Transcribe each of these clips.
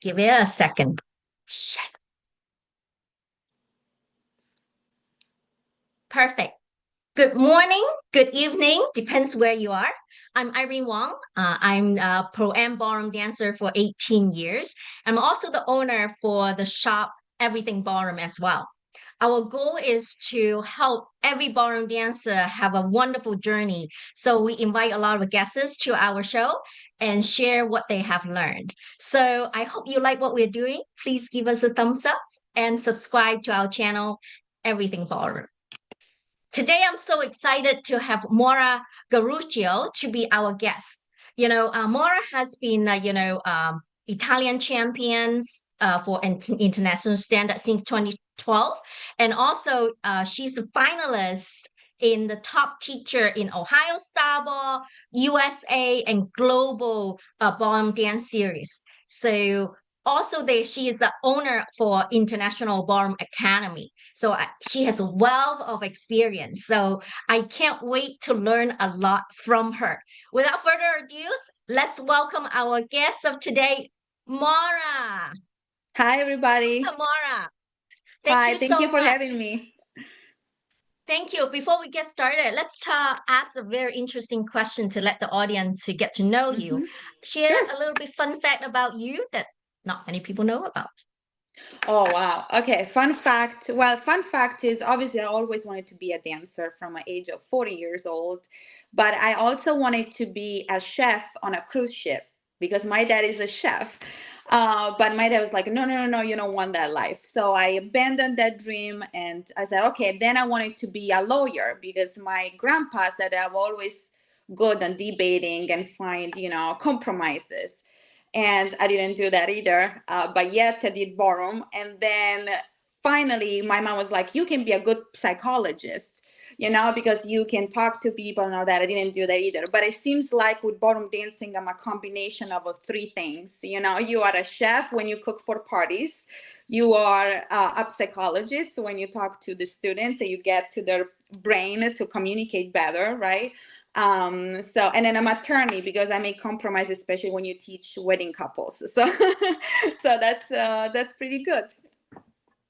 Give it a second. Shit. Perfect. Good morning, good evening, depends where you are. I'm Irene Wong. I'm a pro-am ballroom dancer for 18 years. I'm also the owner for the shop Everything Ballroom as well. Our goal is to help every ballroom dancer have a wonderful journey. So we invite a lot of guests to our show and share what they have learned. So I hope you like what we're doing. Please give us a thumbs up and subscribe to our channel, Everything Ballroom. Today, I'm so excited to have Maura Garuccio to be our guest. Maura has been, Italian champions for international standard since 2012. And also, she's the finalist in the top teacher in Ohio Star Ball, USA, and Global Ballroom Dance Series. So also, she is the owner for International Ballroom Academy. So she has a wealth of experience. So I can't wait to learn a lot from her. Without further ado, let's welcome our guest of today, Maura. Hi, everybody. Maura, thank Hi, you thank you so for much. having me. Thank you. Before we get started, let's ask a very interesting question to let the audience to get to know you. Share Sure. a little bit fun fact about you that not many people know about. Oh, wow. Okay, fun fact. Well, fun fact is obviously I always wanted to be a dancer from my age of 40 years old, but I also wanted to be a chef on a cruise ship because my dad is a chef. But my dad was like, no, no, no, no, you don't want that life. So I abandoned that dream and I said, okay, then I wanted to be a lawyer because my grandpa said I'm always good on debating and find, compromises. And I didn't do that either. But yet I did ballroom. And then finally, my mom was like, you can be a good psychologist, because you can talk to people and all that. I didn't do that either. But it seems like with ballroom dancing, I'm a combination of three things. You are a chef when you cook for parties. You are a psychologist when you talk to the students and you get to their brain to communicate better, right? And then I'm attorney because I make compromise, especially when you teach wedding couples. So that's pretty good.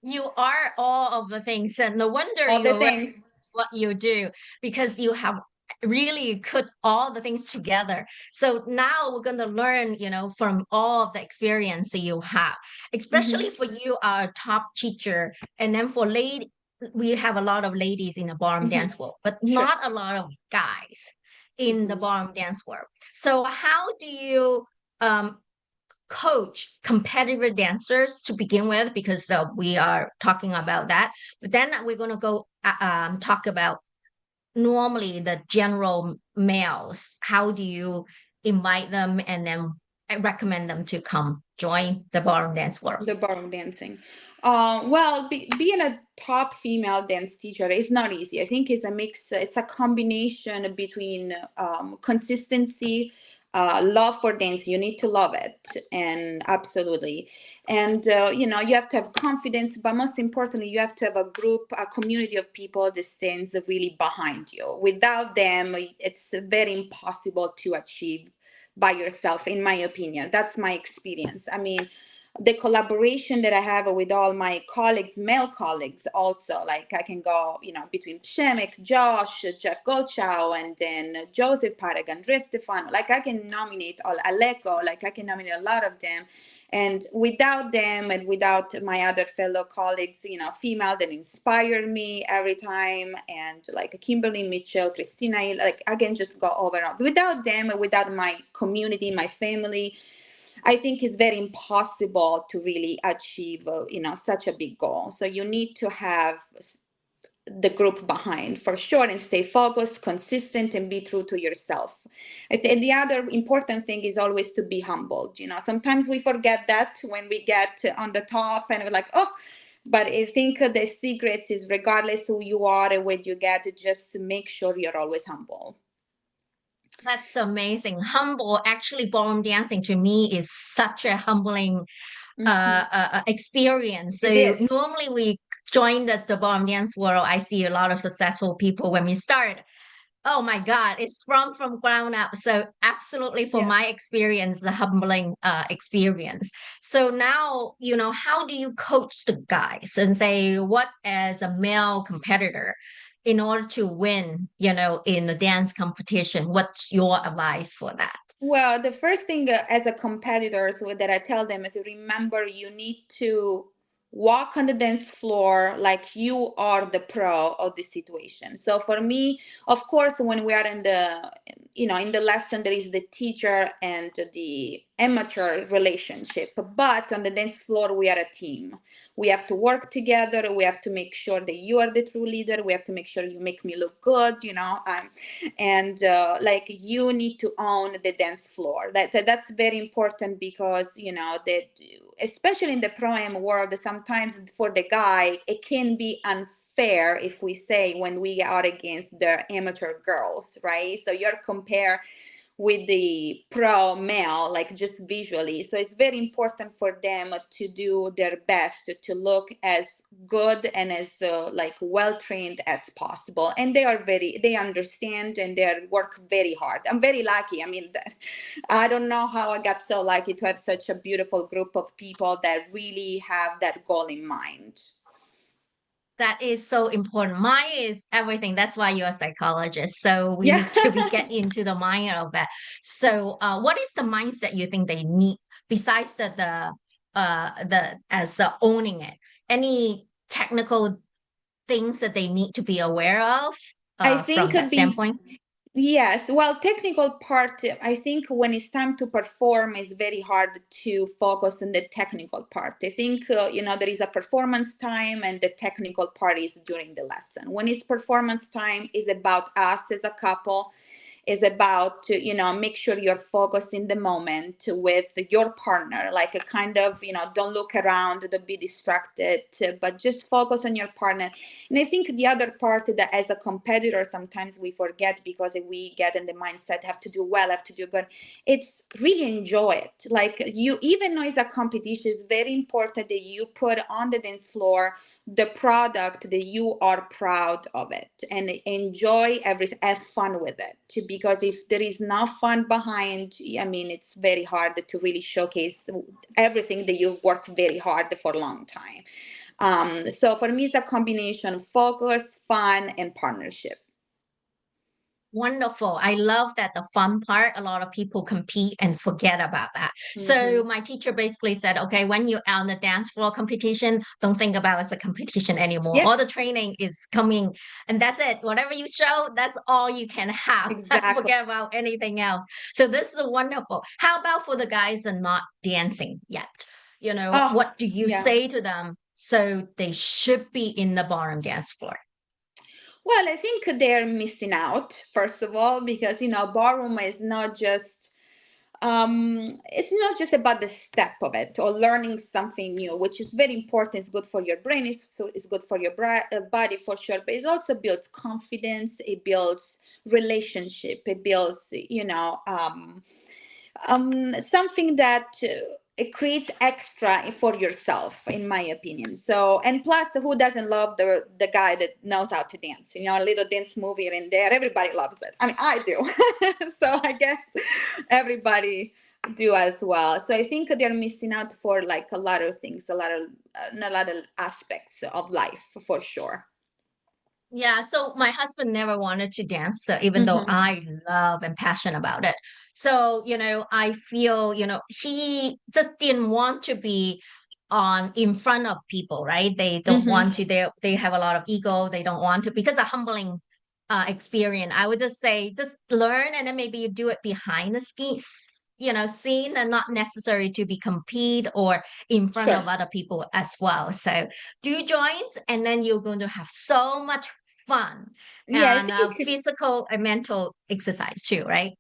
You are all of the things, and no wonder All the you're things. what you do because you have really put all the things together. So now we're going to learn, from all of the experience that you have, especially Hmm. for you, our top teacher, and then for lady, we have a lot of ladies in the ballroom Hmm. dance world, but Sure. not a lot of guys in the Hmm. ballroom dance world. So how do you um coach competitive dancers to begin with because we are talking about that, but then we're going to go talk about normally the general males. How do you invite them and then recommend them to come join the ballroom dance world? The ballroom dancing. Well, being a top female dance teacher is not easy. I think it's a mix. It's a combination between consistency, love for dance. You need to love it, and absolutely, and you have to have confidence. But most importantly, you have to have a group, a community of people that stands really behind you. Without them, it's very impossible to achieve by yourself, in my opinion. That's my experience. I mean, the collaboration that I have with all my colleagues, male colleagues, also, like I can go, between Shemek, Josh, Jeff Gochow, and then Joseph Parag, Andres Stefano. Like I can nominate all Aleko, like I can nominate a lot of them. And without them and without my other fellow colleagues, female that inspire me every time, and like Kimberly Mitchell, Christina, like I can just go over and over. Without them and without my community, my family, I think it's very impossible to really achieve, such a big goal. So you need to have the group behind for sure and stay focused, consistent, and be true to yourself. And the other important thing is always to be humbled. Sometimes we forget that when we get on the top and we're like, oh, but I think the secret is regardless who you are and what you get, just make sure you're always humble. That's amazing. Humble, actually, ballroom dancing to me is such a humbling Hmm. experience. It So is. normally we join the ballroom dance world. I see a lot of successful people when we start. Oh my God, it's from ground up. So absolutely for Yeah. my experience, the humbling experience. So now, how do you coach the guys and say what as a male competitor in order to win, in the dance competition? What's your advice for that? Well, the first thing as a competitor that I tell them is remember you need to walk on the dance floor like you are the pro of the situation. So for me, of course, when we are in the in the lesson, there is the teacher and the amateur relationship. But on the dance floor, we are a team. We have to work together. We have to make sure that you are the true leader. We have to make sure you make me look good. And like you need to own the dance floor. That's very important because that especially in the pro am world, sometimes for the guy it can be unfair if we say when we are against the amateur girls, right? So you're compare with the pro male, like just visually. So it's very important for them to do their best to look as good and as like well trained as possible. And they understand and they work very hard. I'm very lucky. I mean, I don't know how I got so lucky to have such a beautiful group of people that really have that goal in mind. That is so important. Mine is everything. That's why you're a psychologist. So we Yeah. need to be get into the mind of that. So what is the mindset you think they need besides the as owning it? Any technical things that they need to be aware of I think from that could be standpoint? Yes, well, technical part, I think when it's time to perform, it's very hard to focus on the technical part. I think, there is a performance time and the technical part is during the lesson. When it's performance time, is about us as a couple, is about to make sure you're focused in the moment with your partner, like a kind of don't look around, don't be distracted, but just focus on your partner. And I think the other part that as a competitor sometimes we forget because we get in the mindset have to do well, have to do good, it's really enjoy it. Like you, even though it's a competition, it's very important that you put on the dance floor the product that you are proud of it and enjoy have fun with it, because if there is no fun behind, I mean, it's very hard to really showcase everything that you've worked very hard for a long time. So for me it's a combination of focus, fun, and partnership. Wonderful. I love that the fun part, a lot of people compete and forget about that. So Hmm. my teacher basically said, okay, when you're on the dance floor competition, don't think about it as a competition anymore. All the Yes, training is coming and that's it. Whatever you show, that's all you can have. exactly. Forget about anything else. So this is wonderful. How about for the guys that are not dancing yet? Oh, What do you yeah. say to them so they should be in the ballroom dance floor? Well, I think they're missing out, first of all, because ballroom is not just it's not just about the step of it or learning something new, which is very important. It's good for your brain, it's good for your body for sure, but it also builds confidence, it builds relationship, it builds something that it creates extra for yourself, in my opinion. So, and plus, who doesn't love the guy that knows how to dance? A little dance movie here and there, everybody loves it. I mean, I do. So I guess everybody do as well. So I think they're missing out for like a lot of things, a lot of aspects of life for sure. Yeah, so my husband never wanted to dance, so even though Hmm. I love and passionate about it. So, I feel, he just didn't want to be on in front of people, right? They don't want Hmm. to, they have a lot of ego. They don't want to because a humbling experience. I would just say just learn and then maybe you do it behind the scene and not necessary to be compete or in front Sure. of other people as well. So do joins and then you're going to have so much fun Yeah, I and think. physical and mental exercise too, right?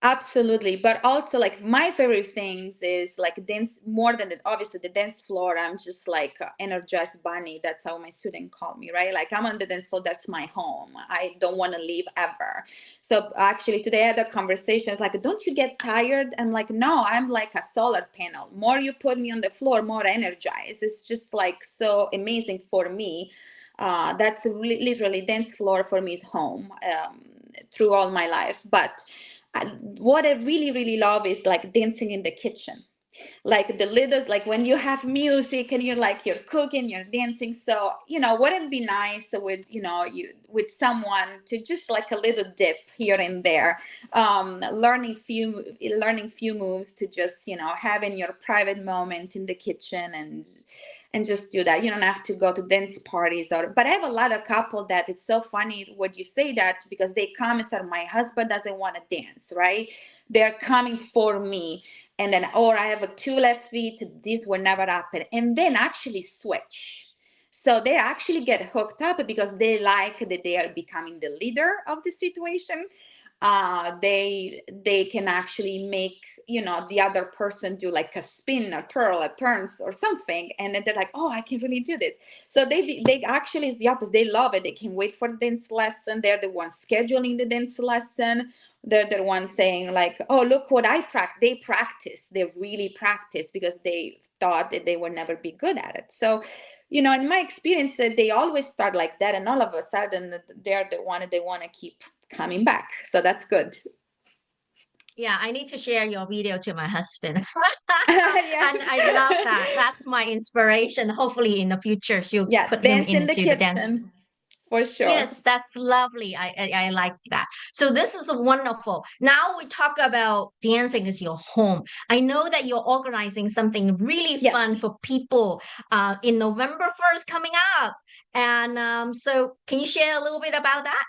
Absolutely, but also like my favorite things is like dance more than obviously the dance floor. I'm just like energized bunny. That's how my student call me, right? Like I'm on the dance floor. That's my home. I don't want to leave ever. So actually today I had a conversation. It's like, don't you get tired? I'm like, no, I'm like a solar panel. More you put me on the floor, more energized. It's just like so amazing for me. That's literally dance floor for me is home. through all my life. But what I really, really love is like dancing in the kitchen, like the leaders, like when you have music and you're cooking, you're dancing. So wouldn't it be nice with you with someone to just like a little dip here and there, learning few moves to just having your private moment in the kitchen, and just do that. You don't have to go to dance parties. But I have a lot of couple that it's so funny when you say that, because they come and say, my husband doesn't want to dance, right? They're coming for me. And then, or I have a two left feet, this will never happen. And then actually switch. So they actually get hooked up because they like that they are becoming the leader of the situation. They can actually make the other person do like a spin, a twirl, a turns or something, and then they're like, oh, I can really do this. So they actually is the opposite. They love it. They can wait for the dance lesson. They're the ones scheduling the dance lesson. They're the ones saying like, oh, look what I practice. They practice. They really practice because they thought that they would never be good at it. So in my experience, they always start like that, and all of a sudden they're the one they want to keep coming back. So that's good. Yeah, I need to share your video to my husband. Yes. And I love that. That's my inspiration. Hopefully in the future she'll Yeah, put him dance in the into the dance. kitchen for sure. Yes, that's lovely. I like that. So this is wonderful. Now we talk about dancing as your home. I know that you're organizing something really Yes. fun for people in November 1st coming up. And so can you share a little bit about that?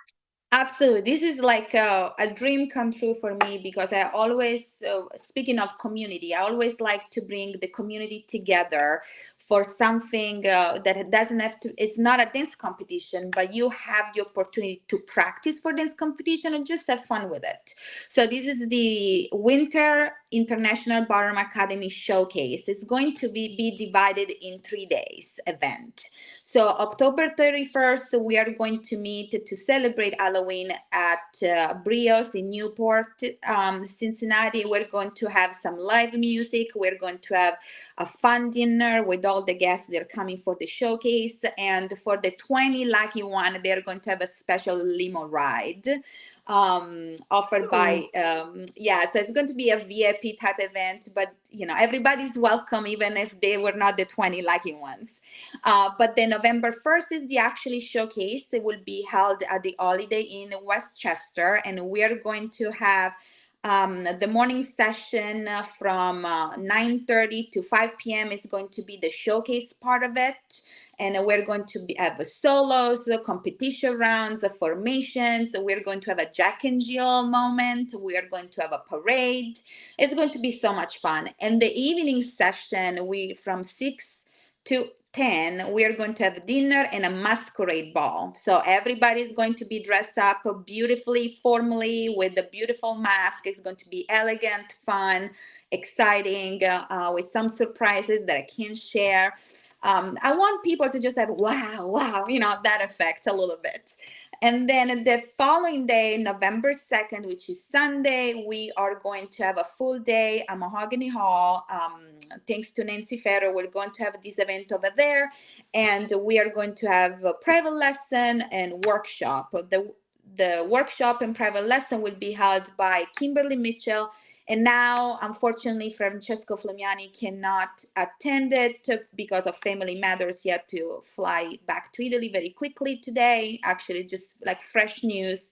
Absolutely. This is like a dream come true for me, because I always, speaking of community, I always like to bring the community together for something that it doesn't have to, it's not a dance competition, but you have the opportunity to practice for dance competition and just have fun with it. So this is the Winter International Ballroom Academy Showcase. It's going to be divided in 3 days event. So October 31st, we are going to meet to celebrate Halloween at Brios in Newport, Cincinnati. We're going to have some live music. We're going to have a fun dinner with all the guests that are coming for the showcase. And for the 20 lucky one, they're going to have a special limo ride offered Ooh. by yeah, so it's going to be a VIP type event, but everybody's welcome, even if they were not the 20 lucky ones. But then November 1st is the actually showcase. It will be held at the Holiday Inn Westchester, and we are going to have the morning session from 9:30 to 5 p.m. is going to be the showcase part of it. And we're going to have solos, the competition rounds, the formations. We're going to have a Jack and Jill moment. We are going to have a parade. It's going to be so much fun. And the evening session, we from 6 to 10, we are going to have dinner and a masquerade ball. So everybody's going to be dressed up beautifully, formally, with a beautiful mask. It's going to be elegant, fun, exciting, with some surprises that I can't share. I want people to just have wow, wow, that effect a little bit. And then the following day, November 2nd, which is Sunday, we are going to have a full day at Mahogany Hall. Thanks to Nancy Ferro, we're going to have this event over there. And we are going to have a private lesson and workshop. The workshop and private lesson will be held by Kimberly Mitchell. And now, unfortunately, Francesco Flamiani cannot attend it because of family matters. He had to fly back to Italy very quickly today. Actually, just like fresh news.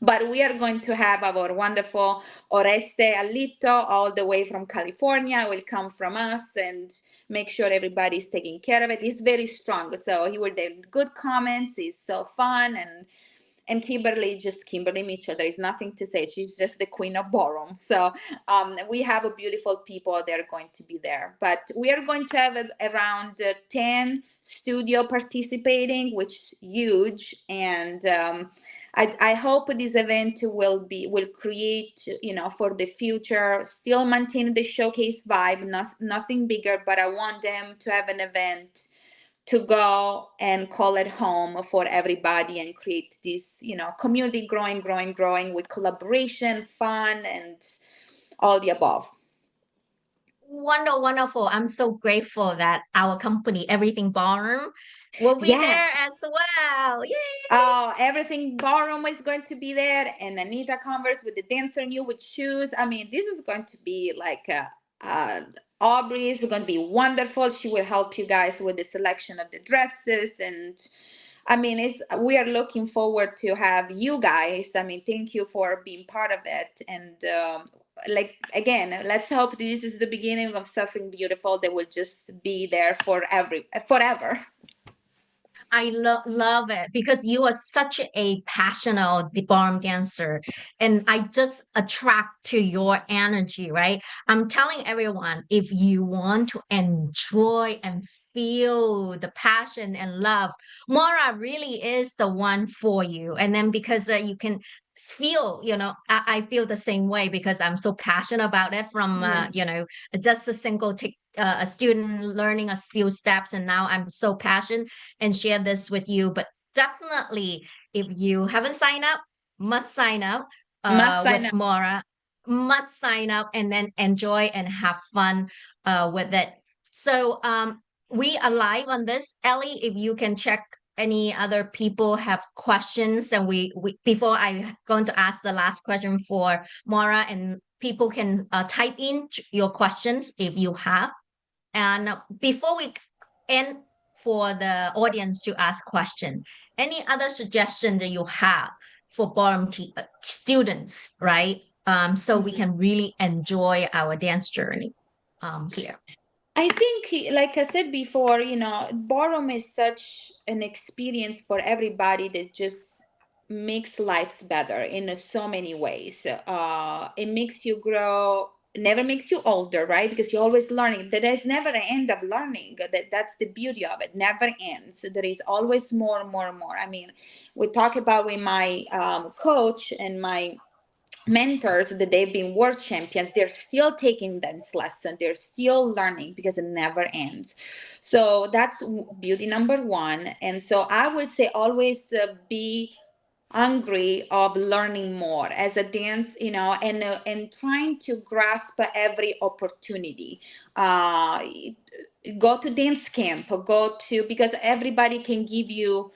But we are going to have our wonderful Oreste Alito all the way from California will come from us and make sure everybody's taking care of it. He's very strong. So he will have good comments. He's so fun, and Kimberly Mitchell. There is nothing to say. She's just the queen of ballroom. So we have a beautiful people that are going to be there. But we are going to have around 10 studio participating, which is huge. And I hope this event will create, for the future, still maintain the showcase vibe, nothing bigger, but I want them to have an event to go and call it home for everybody and create this, community growing with collaboration, fun, and all the above. Wonderful. I'm so grateful that our company, Everything Ballroom, will be there Yes. as well. Yay! Oh, everything ballroom is going to be there, and Anita Converse with the dancer new with shoes. I mean, this is going to be like Aubrey is going to be wonderful. She will help you guys with the selection of the dresses, and I mean, it's we are looking forward to have you guys. I mean, thank you for being part of it, and like again, let's hope this is the beginning of something beautiful that will just be there for forever. I love it because you are such a passionate ballroom dancer, and I just attract to your energy, right? I'm telling everyone if you want to enjoy and feel the passion and love, Mora really is the one for you. And then because you can feel, I feel the same way because I'm so passionate about it from, Yes. just a single a student learning a few steps, and now I'm so passionate and share this with you. But definitely, if you haven't signed up, must sign up Must sign with up. Mora, must sign up and then enjoy and have fun with it. So we are live on this. Ellie, if you can check any other people have questions, and we before I going to ask the last question for Mora, and people can type in your questions if you have. And before we end, for the audience to ask question, any other suggestion that you have for bottom students, right? So we Mhm. can really enjoy our dance journey here. I think, like I said before, ballroom is such an experience for everybody that just makes life better in so many ways. It makes you grow, never makes you older, right? Because you're always learning. There is never an end of learning. That's the beauty of it. Never ends. There is always more and more and more. I mean, we talk about with my coach and my mentors that they've been world champions, they're still taking dance lesson, they're still learning because it never ends. So that's beauty number one. And so I would say always be hungry of learning more as a dance, and trying to grasp every opportunity. uh Go to dance camp, go to, because everybody can give you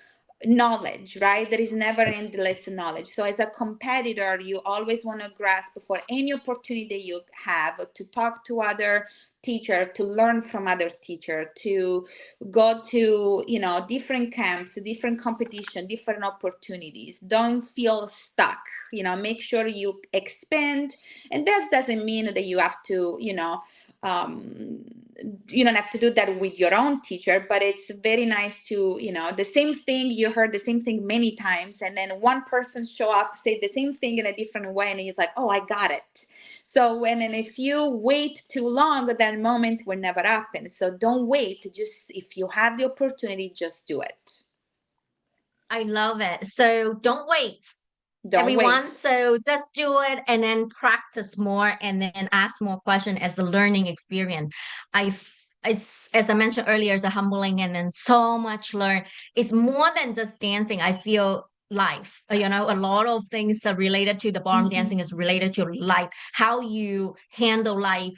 knowledge, right? There is never endless knowledge. So as a competitor, you always want to grasp for any opportunity you have to talk to other teacher, to learn from other teacher, to go to different camps, different competition, different opportunities. Don't feel stuck. Make sure you expand. And that doesn't mean that you have to um, you don't have to do that with your own teacher, but it's very nice to the same thing, you heard the same thing many times, and then one person show up, say the same thing in a different way, and he's like, oh, I got it. So when, and if you wait too long, that moment will never happen. So don't wait, just if you have the opportunity, just do it. I love it. So don't wait, Don't everyone. wait. So just do it and then practice more and then ask more questions as a learning experience. I, as I mentioned earlier, it's a humbling and then so much learn. It's more than just dancing. I feel life. A lot of things are related to the ballroom Mhm. dancing is related to life, how you handle life.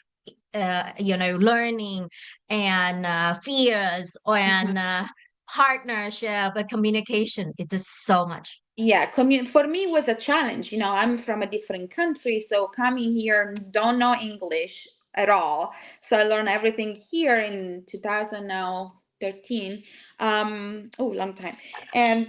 Learning and fears and partnership, communication. It's just so much. Yeah, for me was a challenge. I'm from a different country, so coming here, don't know English at all. So I learned everything here in 2000 now 13. Oh, long time. And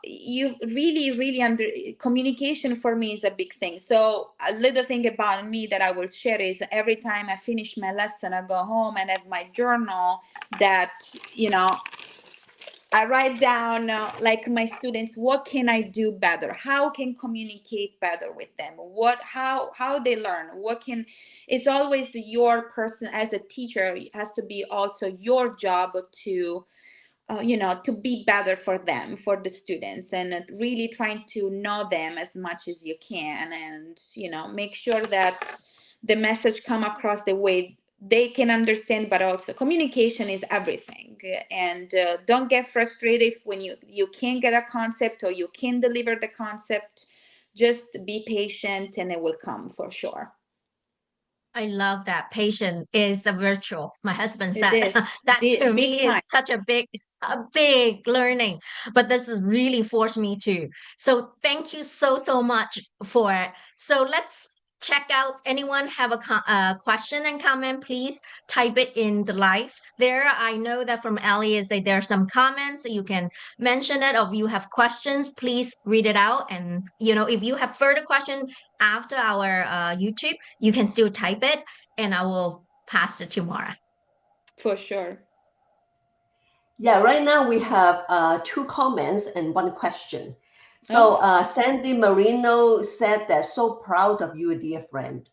you really under communication for me is a big thing. So a little thing about me that I will share is every time I finish my lesson, I go home and have my journal that you know I write down, like my students, what can I do better? How can communicate better with them? How they learn? What can? It's always your person as a teacher. It has to be also your job to, to be better for them, for the students, and really trying to know them as much as you can, and make sure that the message come across the way they can understand. But also communication is everything, and don't get frustrated when you can't get a concept or you can't deliver the concept. Just be patient and it will come for sure. I love that. Patient is a virtue. My husband It said is that to big me time. is such a big learning, but this has really forced me to. So thank you so, so much for it. So let's check out anyone have a question and comment, please type it in the live there. I know that from Ellie is that there are some comments, so you can mention it, or if you have questions, please read it out. And if you have further questions after our YouTube, you can still type it and I will pass it to Maura. For sure. Yeah, right now we have two comments and one question. So Oh, Sandy Marino said that so proud of you, dear friend.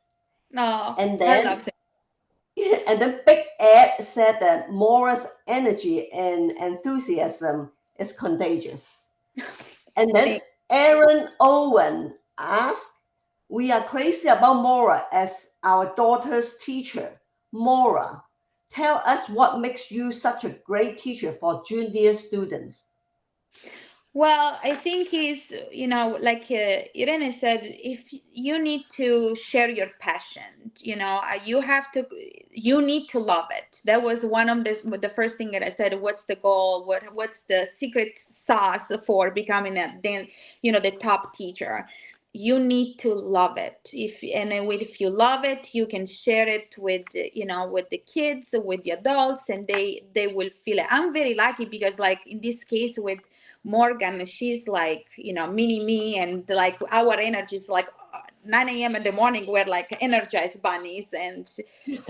no, And I then love it. and then Big Ed said that Maura's energy and enthusiasm is contagious. And then Thank- Aaron Owen asked, we are crazy about Maura as our daughter's teacher. Maura, tell us what makes you such a great teacher for junior students. Well, I think like Irene said, if you need to share your passion, you need to love it. That was one of the first thing that I said. What's the goal? What's the secret sauce for becoming the top teacher? You need to love it. If you love it, you can share it with the kids, with the adults, and they will feel it. I'm very lucky because, like in this case with Morgan, she's like, mini me, and like our energy is like 9 a.m. in the morning. We're like energized bunnies, and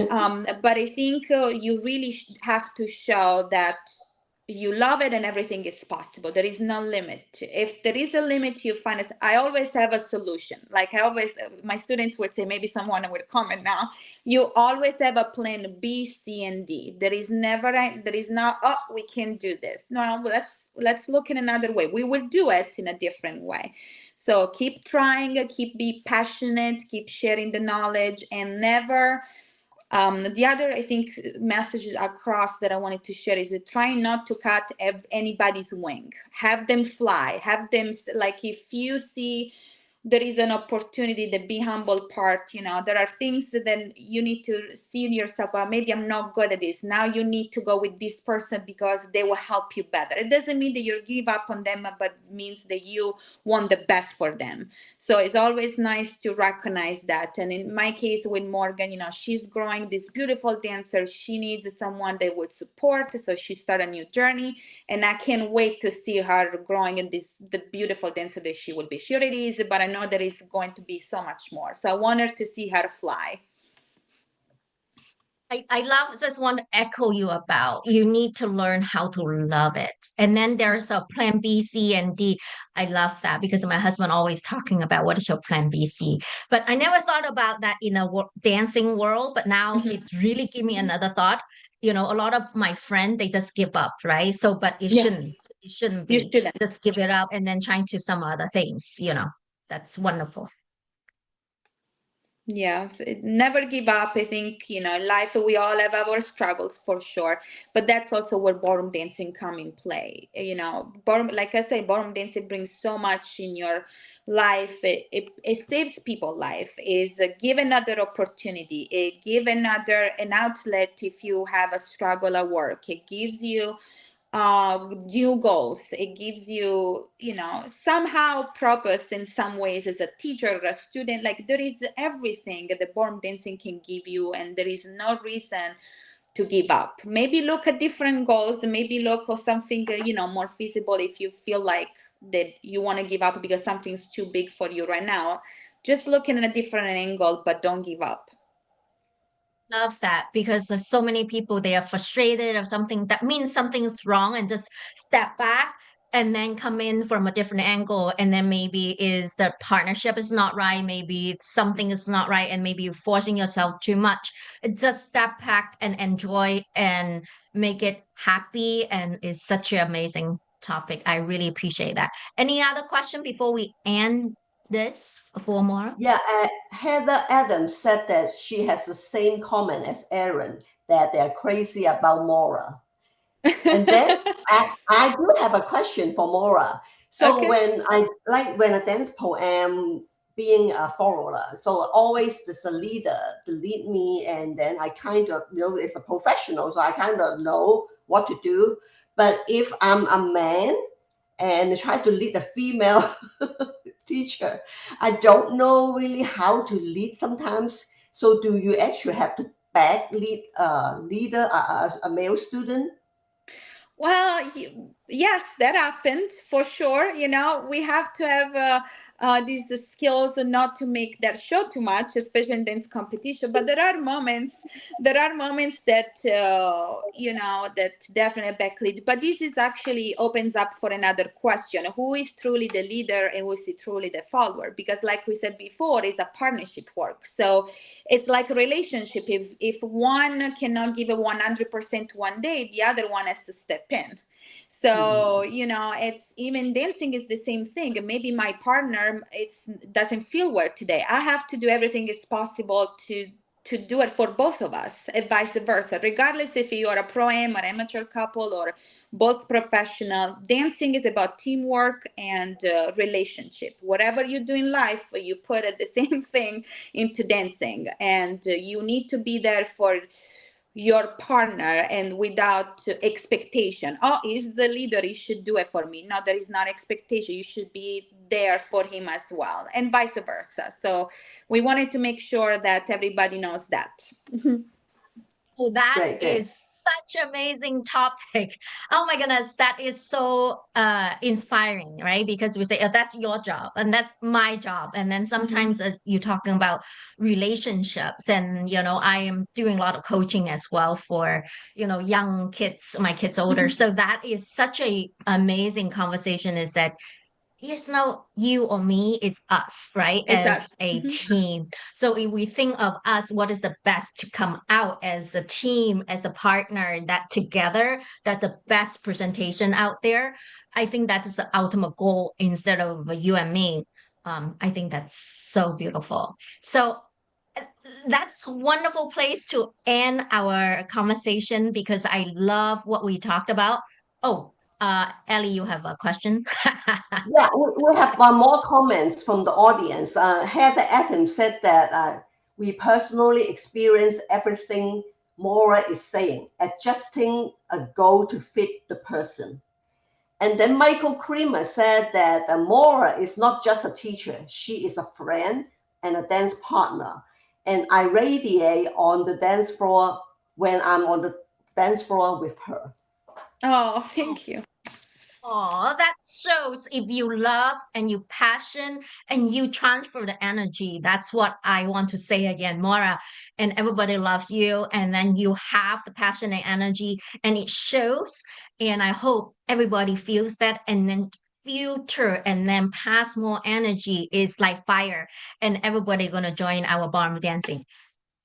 but I think you really have to show that you love it and everything is possible. There is no limit. If there is a limit, you find it. I always have a solution. Like I always, my students would say, maybe someone would comment now. You always have a plan B, C, and D. There is not. Oh, we can't do this. No, let's look in another way. We will do it in a different way. So keep trying. Be passionate. Keep sharing the knowledge, and never the other, I think, messages across that I wanted to share is that try not to cut anybody's wing. Have them fly. Have them, like, if you see there is an opportunity, the be humble part, there are things that then you need to see in yourself, well, maybe I'm not good at this. Now you need to go with this person because they will help you better. It doesn't mean that you give up on them, but means that you want the best for them. So it's always nice to recognize that. And in my case with Morgan, she's growing this beautiful dancer. She needs someone that would support. So she started a new journey. And I can't wait to see her growing in the beautiful dancer that she will be. She already is, but I know there is going to be so much more. So I want her to see her fly. I love just want to echo you about you need to learn how to love it. And then there's a plan B, C, and D. I love that because my husband always talking about what is your plan B, C. But I never thought about that in a dancing world. But now it's really give me another thought. A lot of my friends they just give up, right? So, but it Yeah, shouldn't. It shouldn't you be. shouldn't. Just give it up and then trying to some other things. That's wonderful. Yeah, never give up. I think, in life we all have our struggles for sure, but that's also where ballroom dancing come in play. Ballroom, like I said, ballroom dancing brings so much in your life. It saves people life. Is give another opportunity. It give an outlet if you have a struggle at work. It gives you new goals. It gives you, somehow purpose in some ways as a teacher or a student. Like there is everything that the ballroom dancing can give you, and there is no reason to give up. Maybe look at different goals. Maybe look for something more feasible if you feel like that you want to give up because something's too big for you right now. Just looking at a different angle, but don't give up. Love that because there's so many people they are frustrated or something that means something's wrong and just step back and then come in from a different angle and then maybe is the partnership is not right, maybe something is not right and maybe you're forcing yourself too much. Just step back and enjoy and make it happy and it's such an amazing topic. I really appreciate that. Any other question before we end this for more? Yeah, Heather Adams said that she has the same comment as Aaron, that they're crazy about Maura. And then I do have a question for Maura. So Okay. when I like when a dance poem being a follower. So always there's a leader to lead me, and then I kind of, it's a professional, so I kind of know what to do. But if I'm a man and try to lead a female teacher, I don't know really how to lead sometimes. So do you actually have to lead a leader, a male student? Well, yes, that happened for sure. We have to have these skills and not to make that show too much, especially in dance competition. But there are moments that that definitely backlead. But this is actually opens up for another question: who is truly the leader and who is truly the follower? Because, like we said before, it's a partnership work. So it's like a relationship. If one cannot give a 100% one day, the other one has to step in. So it's even dancing is the same thing. Maybe my partner doesn't feel well today. I have to do everything is possible to do it for both of us, and vice versa, regardless if you are a pro-am or amateur couple or both professional. Dancing is about teamwork and relationship. Whatever you do in life, you put it the same thing into dancing, and you need to be there for your partner and without expectation. Oh, he's the leader, he should do it for me. No, there is not expectation. You should be there for him as well, and vice versa. So we wanted to make sure that everybody knows that. Oh, that Great, great. is such amazing topic. Oh my goodness, that is so inspiring, right? Because we say, oh, that's your job and that's my job. And then sometimes as you're talking about relationships, and I am doing a lot of coaching as well for, young kids, my kids older. So that is such a amazing conversation, is that it's not you or me, it's us, right? It's As us. a team. So if we think of us, what is the best to come out as a team, as a partner, that together, that the best presentation out there. I think that is the ultimate goal instead of you and me. I think that's so beautiful. So uh, that's a wonderful place to end our conversation, because I love what we talked about. Oh, Ellie, you have a question? Yeah, we have one more comments from the audience. Heather Adams said that we personally experience everything Maura is saying, adjusting a goal to fit the person. And then Michael Creamer said that Maura is not just a teacher, she is a friend and a dance partner. And I radiate on the dance floor when I'm on the dance floor with her. Oh, thank you. Oh, that shows if you love and you passion and you transfer the energy. That's what I want to say again, Maura. And everybody loves you, and then you have the passion and energy, and it shows. And I hope everybody feels that, and then future and then pass more energy is like fire, and everybody gonna join our ballroom dancing.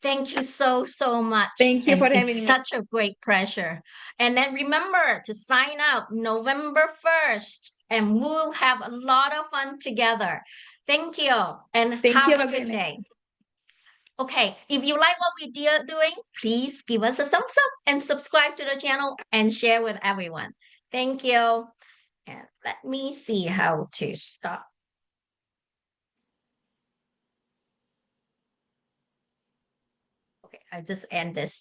Thank you so, so much. Thank you for And it's having me. such a great pleasure. And then remember to sign up November 1st, and we'll have a lot of fun together. Thank you and Thank you. have a Have a great good night. day. Okay, if you like what we're doing, please give us a thumbs up and subscribe to the channel and share with everyone. Thank you. And let me see how to stop. Okay, I just end this.